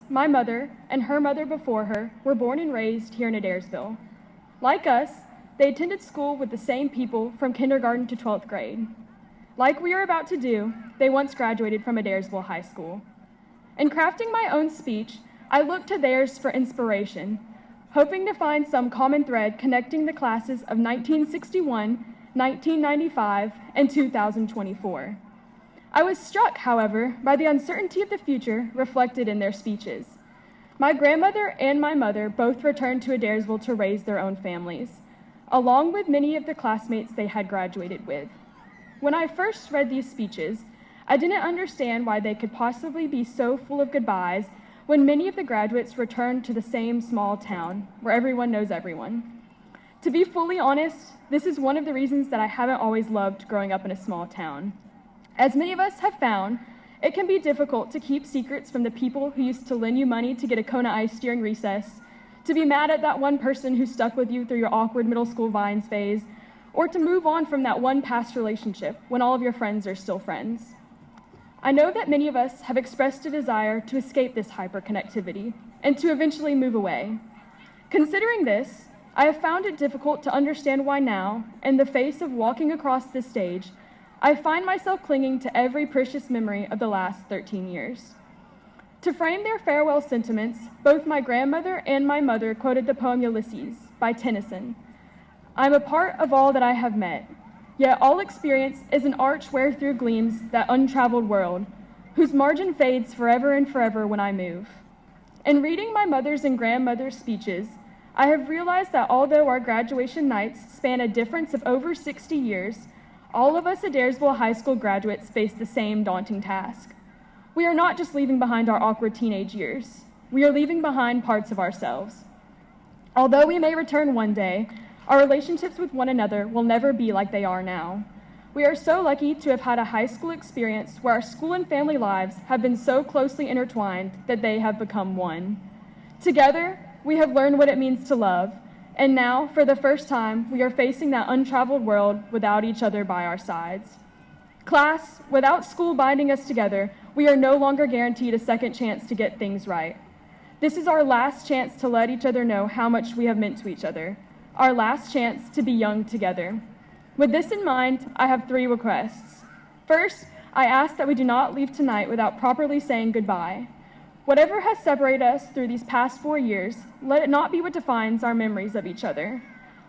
my mother, and her mother before her were born and raised here in Adairsville. Like us, they attended school with the same people from kindergarten to 12th grade. Like we are about to do, they once graduated from Adairsville High School. In crafting my own speech, I looked to theirs for inspiration, hoping to find some common thread connecting the classes of 1961, 1995, and 2024. I was struck, however, by the uncertainty of the future reflected in their speeches. My grandmother and my mother both returned to Adairsville to raise their own families, along with many of the classmates they had graduated with. When I first read these speeches, I didn't understand why they could possibly be so full of goodbyes when many of the graduates returned to the same small town where everyone knows everyone. To be fully honest, this is one of the reasons that I haven't always loved growing up in a small town. As many of us have found, it can be difficult to keep secrets from the people who used to lend you money to get a Kona ice during recess, to be mad at that one person who stuck with you through your awkward middle school vines phase, or to move on from that one past relationship when all of your friends are still friends. I know that many of us have expressed a desire to escape this hyperconnectivity and to eventually move away. Considering this, I have found it difficult to understand why now, in the face of walking across this stage, I find myself clinging to every precious memory of the last 13 years. To frame their farewell sentiments, both my grandmother and my mother quoted the poem Ulysses by Tennyson. I am a part of all that I have met, yet all experience is an arch wherethrough gleams that untraveled world, whose margin fades forever and forever when I move. In reading my mother's and grandmother's speeches, I have realized that although our graduation nights span a difference of over 60 years, all of us Adairsville High School graduates face the same daunting task. We are not just leaving behind our awkward teenage years. We are leaving behind parts of ourselves. Although we may return one day, our relationships with one another will never be like they are now. We are so lucky to have had a high school experience where our school and family lives have been so closely intertwined that they have become one. Together, we have learned what it means to love, and now, for the first time, we are facing that untraveled world without each other by our sides. Class, without school binding us together, we are no longer guaranteed a second chance to get things right. This is our last chance to let each other know how much we have meant to each other, our last chance to be young together. With this in mind, I have 3 requests. First, I ask that we do not leave tonight without properly saying goodbye. Whatever has separated us through these past 4 years, let it not be what defines our memories of each other.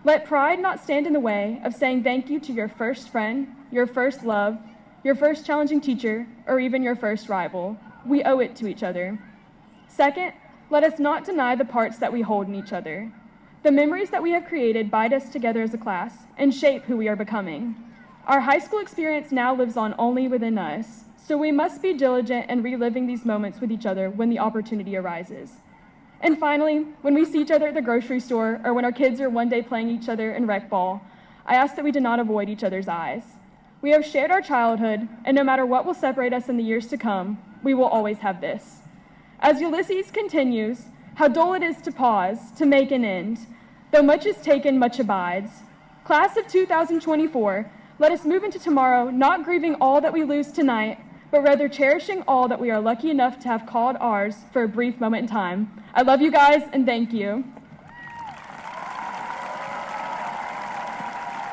Let pride not stand in the way of saying thank you to your first friend, your first love, your first challenging teacher, or even your first rival. We owe it to each other. Second, let us not deny the parts that we hold in each other. The memories that we have created bind us together as a class and shape who we are becoming. Our high school experience now lives on only within us, so we must be diligent in reliving these moments with each other when the opportunity arises. And finally, when we see each other at the grocery store or when our kids are one day playing each other in rec ball, I ask that we do not avoid each other's eyes. We have shared our childhood, and no matter what will separate us in the years to come, we will always have this. As Ulysses continues, how dull it is to pause, to make an end. Though much is taken, much abides. Class of 2024, let us move into tomorrow not grieving all that we lose tonight, but rather cherishing all that we are lucky enough to have called ours for a brief moment in time. I love you guys, and thank you.